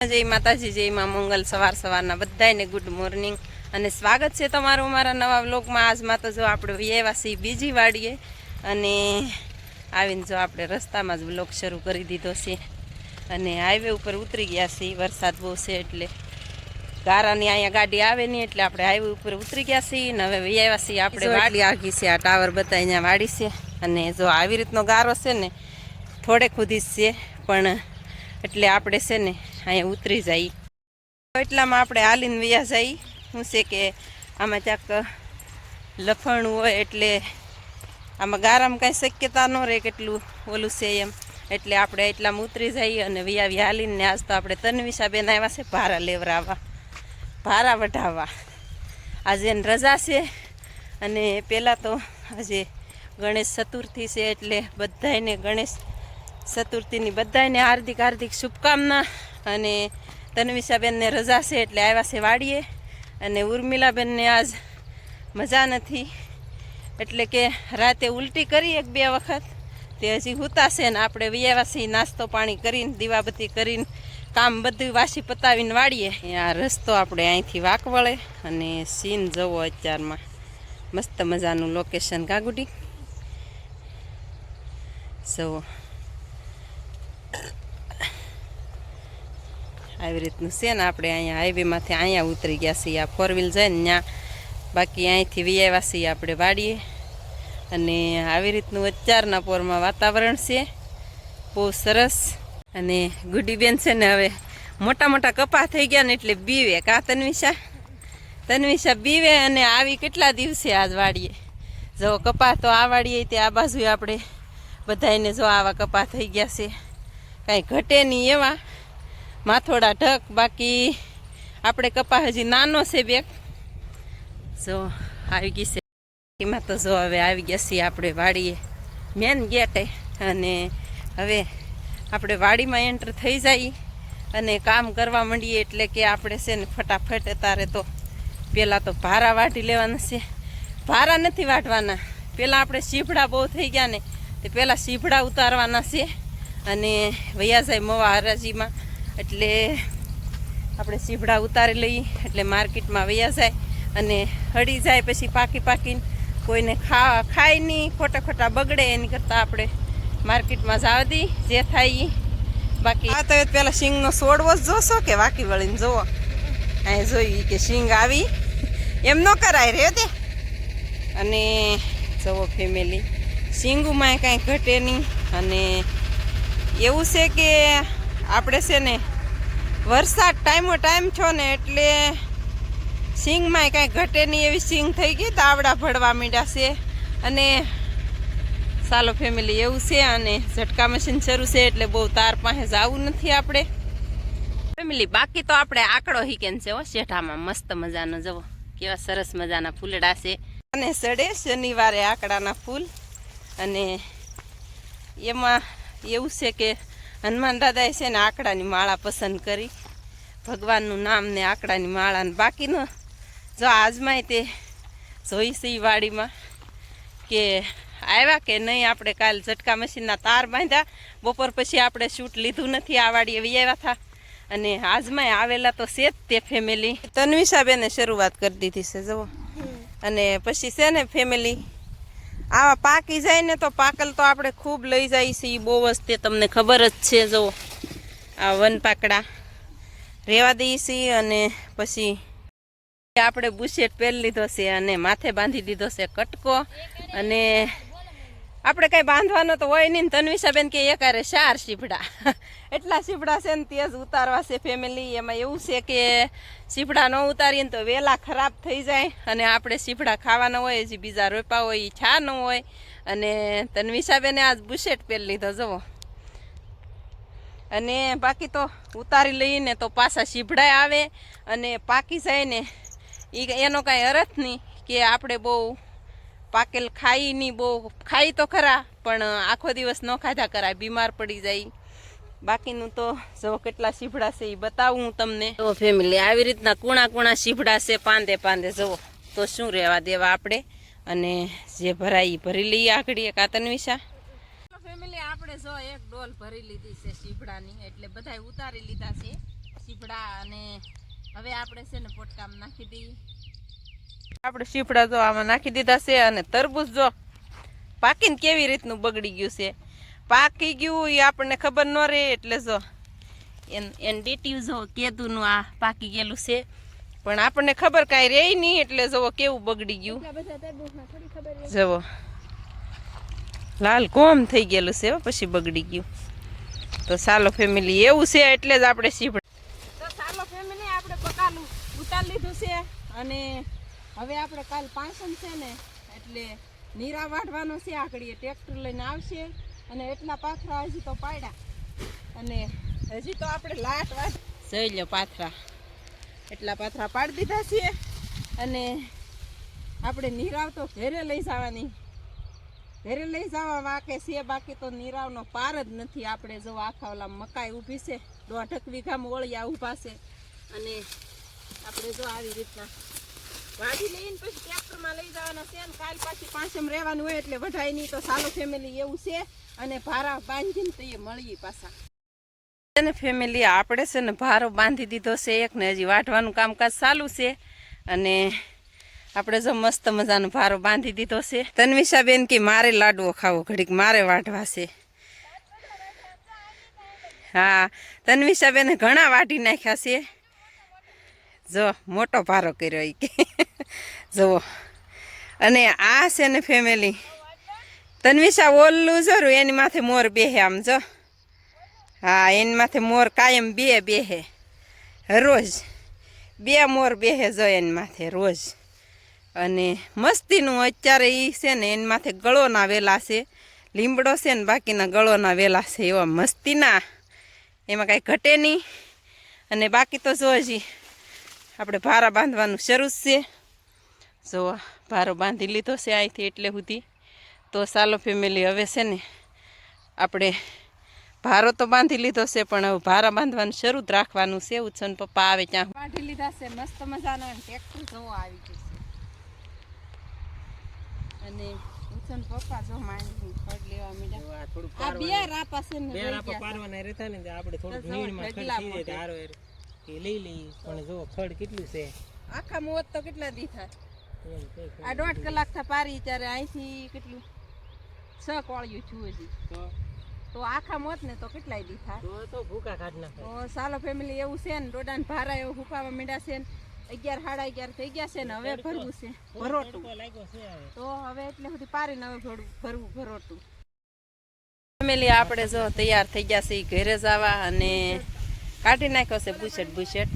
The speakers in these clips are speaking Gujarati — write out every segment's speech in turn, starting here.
જય માતાજી, જય માં મંગલ। સવારના બધાને ગુડ મોર્નિંગ અને સ્વાગત છે તમારું અમારા નવા વ્લોગમાં। આજમાં તો જો આપણે વ્યવાસી બીજી વાડીએ અને આવીને જો આપણે રસ્તામાં જ વ્લોગ શરૂ કરી દીધો છે અને હાઈવે ઉપર ઉતરી ગયા છીએ। વરસાદ બહુ છે એટલે ગારાની અહીંયા ગાડી આવે નહીં એટલે આપણે હાઈવે ઉપર ઉતરી ગયા છીએ ને હવે વ્યવાસી આપણે વાડી આગી છે। આ ટાવર બતાવી અહીંયા વાડી છે અને જો આવી રીતનો ગારો છે ને થોડે ખુદી છે પણ એટલે આપણે છે ને અહીંયા ઉતરી જઈએ એટલામાં આપણે હાલીને વ્યા જઈએ। શું છે કે આમાં ક્યાંક લફણું હોય એટલે આમાં ગારામાં કાંઈ શક્યતા ન રહે કેટલું ઓલું છે એમ એટલે આપણે એટલામાં ઉતરી જઈએ અને વ્યાવી હાલીને। આજ તો આપણે તન્વિષાબેન આવ્યા છે ભારા લેવરાવવા, ભારા વઢાવવા। આજે એને રજા છે અને પહેલાં તો આજે ગણેશ ચતુર્થી છે એટલે બધાને ગણેશ ચતુર્થીની બધાને હાર્દિક હાર્દિક શુભકામના। અને તન્વિષાબેનને રજા છે એટલે આવ્યા છે વાડીએ અને ઉર્મિલાબેનને આજ મજા નથી એટલે કે રાતે ઉલટી કરી એક બે વખત તે હજી હુતાશે ને આપણે વ્યવાસી નાસ્તો પાણી કરીને દીવાબત્તી કરીને કામ બધું વાસી પતાવીને વાળીએ। આ રસ્તો આપણે અહીંથી વાક વળે અને સીન જવો અત્યારમાં મસ્ત મજાનું લોકેશન કાગુડી જવો આવી રીતનું છે ને। આપણે અહીંયા હાઈવેમાંથી અહીંયા ઉતરી ગયા છીએ, આ 4 વ્હીલ જાય ને ત્યાં, બાકી અહીંથી વ્યાવ્યા છીએ આપણે વાડીએ અને આવી રીતનું અત્યારના પોરમાં વાતાવરણ છે બહુ સરસ। અને ગુડીબેન છે ને હવે મોટા મોટા કપા થઈ ગયા ને એટલે બીવે કા તન્વિષા બીવે અને આવી કેટલા દિવસે આજ વાડીએ જો કપા તો આ વાડીએ તે આ બાજુ આપણે બધાને જો આવા કપા થઈ ગયા છે, કાંઈ ઘટે નહીં એવા માથોડા ઢક। બાકી આપણે કપા હજી નાનો છે બેગ જો આવી ગઈ છે એમાં તો જો હવે આવી ગયા છીએ આપણે વાડીએ મેન ગેટે અને હવે આપણે વાડીમાં એન્ટર થઈ જઈએ અને કામ કરવા માંડીએ એટલે કે આપણે છે ને ફટાફટ અત્યારે તો પહેલાં તો ભારા વાટી લેવાના છે। ભારા નથી વાટવાના, પહેલાં આપણે સીભડા બહુ થઈ ગયા ને તે પહેલાં સીભડા ઉતારવાના છે અને વયા જાય મવા હરાજીમાં એટલે આપણે સીભડા ઉતારી લઈએ એટલે માર્કેટમાં વયા જાય અને હળી જાય પછી પાકીને કોઈને ખાય નહીં, ખોટા બગડે એની કરતાં આપણે માર્કેટમાં જવા દઈએ જે થાય। બાકી આ તો પેલા સિંગનો છોડવો જ જોશો કે વાકી વળીને જોવો અહીં જોઈ કે સિંગ આવી એમ ન કરાય રે તે। અને જુઓ ફેમિલી સિંગુમાં કાંઈ ઘટે નહીં અને એવું છે કે આપણે છે ને વરસાદ ટાઈમ છો ને એટલે સિંગમાં કાંઈ ઘટે નહીં એવી સિંગ થઈ ગઈ, તાવડા ભળવા માંડ્યા છે અને ચાલો ફેમિલી એવું છે। અને ઝટકા મશીન શરૂ છે એટલે બહુ તાર પાસે જવું નથી આપણે ફેમિલી। બાકી તો આપણે આંકડો હીકેન છે હો શેઠામાં મસ્ત મજાનો જવો કેવા સરસ મજાના ફૂલડા છે અને સડે શનિવારે આંકડાના ફૂલ અને એમાં એવું છે કે હનુમાન દાદાએ છે ને આંકડાની માળા પસંદ કરી, ભગવાનનું નામ ને આંકડાની માળા ને બાકીનું જો આજમાંય તે જોઈશે એ વાડીમાં કે આવ્યા કે નહીં। આપણે કાલ ઝટકા મશીનના તાર બાંધ્યા, બપોર પછી આપણે શૂટ લીધું નથી, આ વાડીએ આવ્યા હતા અને આજમાંય આવેલા તો છે જ તે ફેમિલી। તન્વિષાબેને શરૂઆત કરી દીધી છે જુઓ અને પછી છે ને ફેમિલી આવા પાકી જાય ને તો પાકલ તો આપણે ખૂબ લઈ જાય છે એ બહુ જ તે તમને ખબર જ છે। જુઓ આ વન પાકડા રેવા દઈએ છીએ અને પછી આપણે બુશેટ પહેરી લીધો છે અને માથે બાંધી દીધો છે કટકો અને આપણે કાંઈ બાંધવાનો તો હોય નહીં। તન્વિષાબેન કે એકારે 4 સીભડા એટલા સીભડા છે ને તે જ ઉતારવા છે ફેમિલી। એમાં એવું છે કે સીભડા ન ઉતારીએ ને તો વહેલા ખરાબ થઈ જાય અને આપણે સીભડા ખાવાના હોય હજી બીજા રોપા હોય એ છા ન હોય અને તન્વિષાબેને આજ બુશેટ પહેરી લીધો જુઓ અને બાકી તો ઉતારી લઈને તો પાછા સીભડા આવે અને પાકી જાય ને એનો કાંઈ અર્થ નહીં કે આપણે બહુ પાકેલ ખાઈ નહીં, બહુ ખાઈ તો ખરા પણ આખો દિવસ ન ખાધા કરાય, બીમાર પડી જાય। બાકીનું તો જો કેટલા સીભડા છે એ બતાવું હું તમને તો ફેમિલી આવી રીતના કુણા સીભડા છે પાંદે જુઓ તો શું રહેવા દેવા આપણે અને જે ભરાય ભરી લઈએ આગળ એક તન્વિષા ફેમિલી। આપણે જો એક ડોલ ભરી લીધી છે સીભડાની એટલે બધાય ઉતારી લીધા છે સીપડા અને હવે આપણે છે ને પોટકામાં નાખી દઈએ. આપણે સીપડા જો આમાં નાખી દીધા છે અને તરબૂચ જો પાકીને કેવી રીતનું બગડી ગયું છે. પાકી ગયું એ આપણને ખબર ન રહે એટલે જો એને ડીટીયું જો કેદુનું આ પાકી ગયેલું છે પણ આપણને ખબર કાંઈ રહે નહીં એટલે જુઓ કેવું બગડી ગયું. જુઓ લાલ કોમ થઈ ગયેલું છે પછી બગડી ગયું. તો સાલો ફેમિલી એવું છે એટલે જ આપણે સીપડા. તો સાલો ફેમિલી આપણે પકાલું ઉતારી લીધું છે અને હવે આપણે કાલ પાંચમ છે ને એટલે નીરા વાઢવાનો છે. આકડીએ ટ્રેક્ટર લઈને આવશે અને એટલા પાથરા હજી તો પાડ્યા અને હજી તો આપણે લાટ વાટ જોઈ લો પાથરા એટલા પાથરા પાડી દીધા છે અને આપણે નીરાવ તો ઘરે લઈ જવાની. ઘરે લઈ જવા વાકે છે બાકી તો નીરાવનો પાર જ નથી. આપણે જો આખા ઓલા મકાઈ ઊભી છે 1.5 વીઘામાં ઓળિયા ઊભા છે અને આપણે જો આવી રીતના વાડી લઈને પછી ટ્રેક્ટરમાં લઈ જવાના છે. કાલ પાછી પાંચમ રહેવાનું હોય એટલે વઢાય નહીં. તો સાલો ફેમિલી એવું છે અને ભારા બાંધીને તો એ મળીએ પાછા. અને ફેમિલી આપણે છે ને ભારો બાંધી દીધો છે એક ને હજી વાઢવાનું કામકાજ ચાલુ છે અને આપણે જો મસ્ત મજાનો ભારો બાંધી દીધો છે. તન્વિષાબેન કે મારે લાડવો ખાવો ઘડીક મારે વાઢવા છે. હા તન્વિષાબેને ઘણા વાઢી નાખ્યા છે. જો મોટો ભારો કર્યો એ કે જુઓ. અને આ છે ને ફેમિલી તન્વિષા ઓલું જરૂર એની માથે મોર બેહે આમ જો. હા એની માથે મોર કાયમ બેહે રોજ 2 મોર બેહે જો એની માથે રોજ. અને મસ્તીનું અત્યારે એ છે ને એની માથે ગળોના વેલા છે. લીમડો છે ને બાકીના ગળોના વેલા છે એવા મસ્તીના. એમાં કાંઈ ઘટે નહીં. અને બાકી તો જો હજી આપણે ભારા બાંધવાનું શરૂ છે. જો ભારો બાંધી લીધો છે અહીંથી એટલે સુધી. તો સાલો ફેમિલી હવે છે ને આપણે ભારો તો બાંધી લીધો છે પણ હવે ભારા બાંધવાનું શરૂ જ રાખવાનું છે. ઉછન પપ્પા આવે ત્યાં બાંધી લીધા છે મસ્ત મજાના. ટ્રેક્ટર જોવો આવી ગયું છે અને ઉછન પપ્પા જો માંડી ફળ લેવા મીડા. આ બે રાપા છે ને બે રાપા પારવાના રહેતા ને આપણે થોડું નીણમાં ખડ થઈ જાય તારો એ લઈ લઈએ. પણ જો ખડ કેટલું છે આખા મોત તો કેટલા દી થાય. આ 1.5 કલાક થા પારી ત્યારે અહીંથી કેટલું 6 કોળિયું છું હજી તો આખા મોત ને તો કેટલાય દી થાય તો ભૂકા કાઢ નાખે. તો સાલો ફેમિલી એવું છે ને ડોડાને ભારા એવું હુકાવા મીડા છે ને 11 સાડા 11 થઈ ગયા છે ને હવે ભરવું છે ભરોટું. તો હવે એટલે સુધી પારીને હવે ભરવું ભરોટું. ફેમિલી આપણે જો તૈયાર થઈ ગયા છે ઘરે જવા અને કાઢી નાખ્યો છે બુશેટ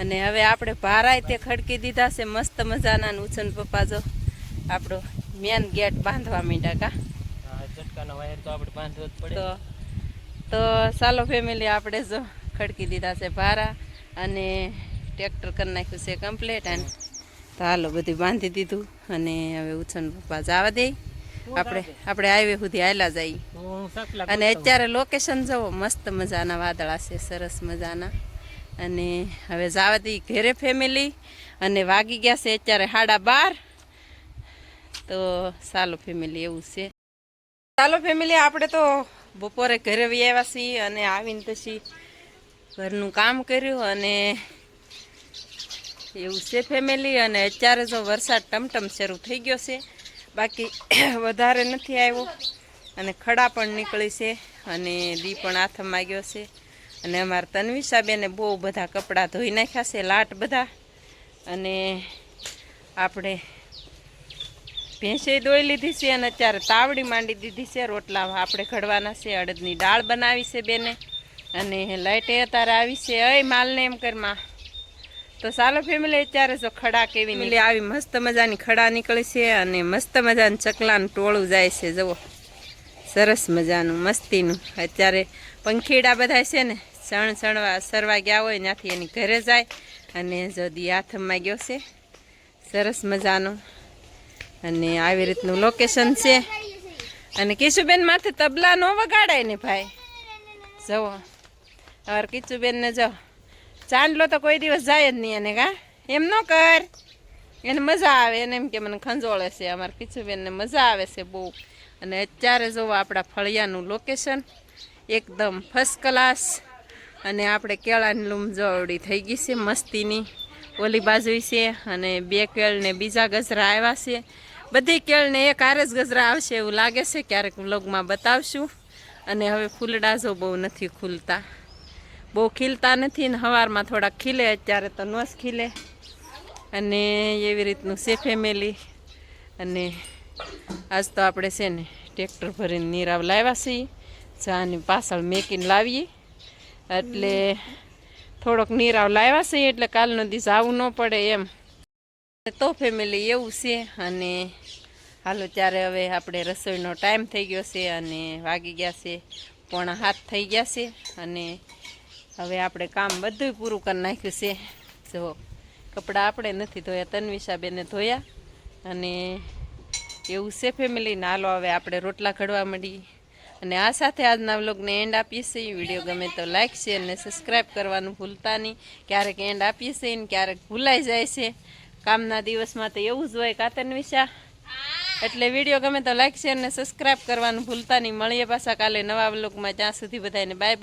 અને હવે આપણે ભારાય તે ખડકી દીધા છે મસ્ત મજાના. ઉછન પપ્પા જો આપણો મેન ગેટ બાંધવા માંડ્યા કા ઝટકાનો વાયર તો આપણે બાંધવો જ પડે. તો સાલો ફેમિલી આપણે જો ખડકી દીધા છે ભારા અને ટ્રેક્ટર કરી નાખ્યું છે કમ્પ્લીટ. અને તો હાલો બધું બાંધી દીધું અને હવે ઉછન પપ્પા જવા દે. આપણે હાઈવે સુધી હાલ્યા જઈએ. અને અત્યારે લોકેશન જુઓ મસ્ત મજાના વાદળા છે સરસ મજાના. અને હવે જવા દઈએ ઘરે ફેમિલી અને વાગી ગયા છે અત્યારે 12:30. તો સાલો ફેમિલી એવું છે. ચાલો ફેમિલી આપણે તો બપોરે ઘરે વહી આવ્યા છીએ અને આવીને પછી ઘરનું કામ કર્યું અને એવું છે ફેમિલી. અને અત્યારે જો વરસાદ ટમટમ શરૂ થઈ ગયો છે બાકી વધારે નથી આવ્યો અને ખડા પણ નીકળી છે અને દી પણ હાથમાં ગયો છે. અને અમારા તન્વિષાબેને બહુ બધા કપડાં ધોઈ નાખ્યા છે લાટ બધા. અને આપણે ભેંસે દોઈ લીધી છે અને અત્યારે તાવડી માંડી દીધી છે. રોટલા આપણે ઘડવાના છે. અડદની દાળ બનાવી છે બેને અને લાઈટે અત્યારે આવી છે. અય માલને એમ કરમાં. તો ચાલો ફેમિલી અત્યારે જો ખડા કેવી મિલી આવી મસ્ત મજાની ખડા નીકળી છે અને મસ્ત મજાનું ચકલાનું ટોળું જાય છે. જુઓ સરસ મજાનું મસ્તીનું. અત્યારે પંખીડા બધા છે ને સરવા ગયા હોય ત્યાંથી એની ઘરે જાય અને જો દી હાથમાં ગયો છે સરસ મજાનું. અને આવી રીતનું લોકેશન છે. અને કિશુબેન માથે તબલા ન વગાડાય ને ભાઈ. જવો હવે કિશુબેનને જો ચાંદલો તો કોઈ દિવસ જાય જ નહીં. એને કા એમ ન કર એને મજા આવે. એને એમ કે મને ખંજોળે છે. અમારે કિશુબેનને મજા આવે છે બહુ. અને અત્યારે જોવો આપણા ફળિયાનું લોકેશન એકદમ ફર્સ્ટ ક્લાસ અને આપણે કેળાની લૂમ જોવડી થઈ ગઈ છે મસ્તીની, ઓલી બાજુ છે અને 2 કેળ ને બીજા ગજરા આવ્યા છે. બધી કેળને એક હારે જ ગજરા આવશે એવું લાગે છે, ક્યારેક વ્લોગમાં બતાવશું. અને હવે ફૂલડા જો બહુ નથી ખુલતા, બહુ ખીલતા નથી ને સવારમાં થોડાક ખીલે, અત્યારે તો ન જ ખીલે. અને એવી રીતનું છે ફેમિલી. અને આજ તો આપણે છે ને ટ્રેક્ટર ભરીને નીરાવ લાવ્યા છીએ, જાની પાછળ મેકીને લાવીએ એટલે થોડોક નીરાવ લાવ્યા છીએ એટલે કાલનો દિવસ આવવું ન પડે એમ. તો ફેમિલી એવું છે. અને હાલો ત્યારે હવે આપણે રસોઈનો ટાઈમ થઈ ગયો છે અને વાગી ગયા છે 6:45 થઈ ગયા છે. અને હવે આપણે કામ બધું પૂરું કરી નાખ્યું છે. જો કપડાં આપણે નથી ધોયા, તન્વિષાબેને ધોયા. અને એવું છે ફેમિલીને. હાલો હવે આપણે રોટલા ઘડવા માંડીએ. અને આ સાથે આજના વ્લોગને એન્ડ આપીએ છીએ. વિડીયો ગમે તો લાઇક શેર અને સબસ્ક્રાઈબ કરવાનું ભૂલતા નહીં. ક્યારેક એન્ડ આપીએ છીએ ને ક્યારેક ભૂલાઈ જાય છે. કામના દિવસમાં તો એવું જ હોય કાતન વિશા. એટલે વિડીયો ગમે તો લાઇક શેર અને સબસ્ક્રાઈબ કરવાનું ભૂલતા નહીં. મળીએ પાછા કાલે નવા વ્લોગમાં. ત્યાં સુધી બધાને બાય બાય.